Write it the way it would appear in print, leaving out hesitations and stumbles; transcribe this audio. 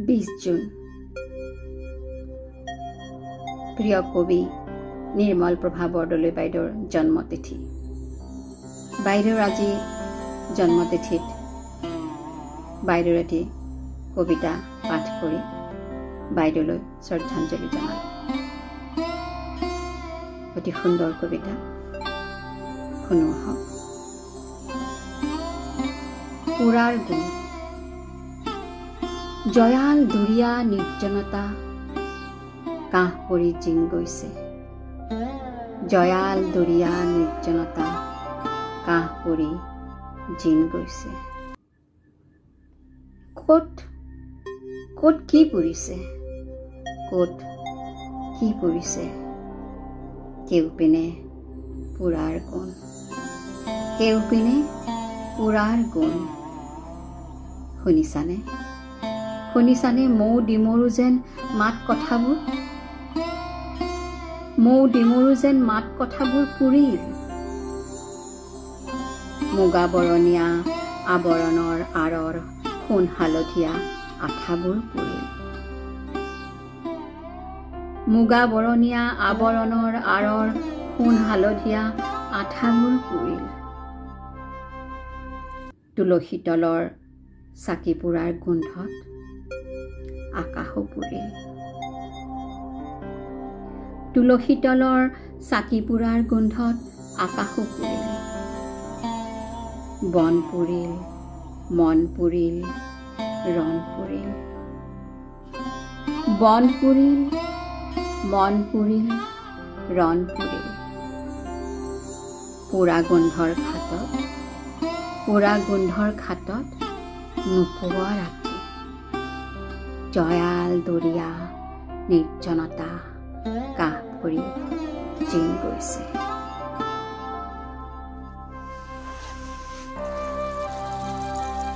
20 June প্ৰিয় কবি নিৰ্মল প্ৰভা বৰদলৈ বাইদেউৰ জন্মতিথি। বাইদেউৰ আজি জন্মতিথিত বাইদেউৰ এটি কবিতা পাঠ কৰি বাইদেউলৈ শ্ৰদ্ধাঞ্জলি জনালোঁ। অতি সুন্দৰ কবিতা, শুনো আহক। পুৰাৰ গুণ। জয়াল দুৰীয়া নিৰ্জনতা কাহ পৰি জিন গৈছে। জয়াল দুৰীয়া নিৰ্জনতা কাহ পৰি জিন গৈছে। ক'ত ক'ত কি পৰিছে, ক'ত কি পৰিছে? কেউপিনে পুৰাৰ গুণ, কেউপিনে পুৰাৰ গুণ। শুনিছানে, শুনিছানে মৌ ডিমৰু যেন মাত কথাবোৰ? মৌ ডিমৰু যেন মাত কথাবোৰ পুৰিল। মুগা বৰণীয়া আৱৰণৰ আঁৰৰ সোণ হালধীয়া আঠাবোৰ পৰিল। মুগা বৰণীয়া আৱৰণৰ আঁৰৰ সোণ হালধীয়া আঠাবোৰ পৰিল। তুলসী তলৰ চাকি পুৰাৰ গোন্ধত আকাশো পৰিল। তুলসী তলৰ চাকি পুৰাৰ গোন্ধত আকাশো পৰিল। বন পৰিল, মন পৰিল, ৰণ পৰিল। বন পৰিল, মন পৰিল, ৰণ পৰিল। পুৰা গোন্ধৰ খাটত, পুৰা গোন্ধৰ খাটত নোপোৱা ৰাতি। জয়াল দৰিয়া নিৰ্জনতা কাহ পৰি জিন গৈছে।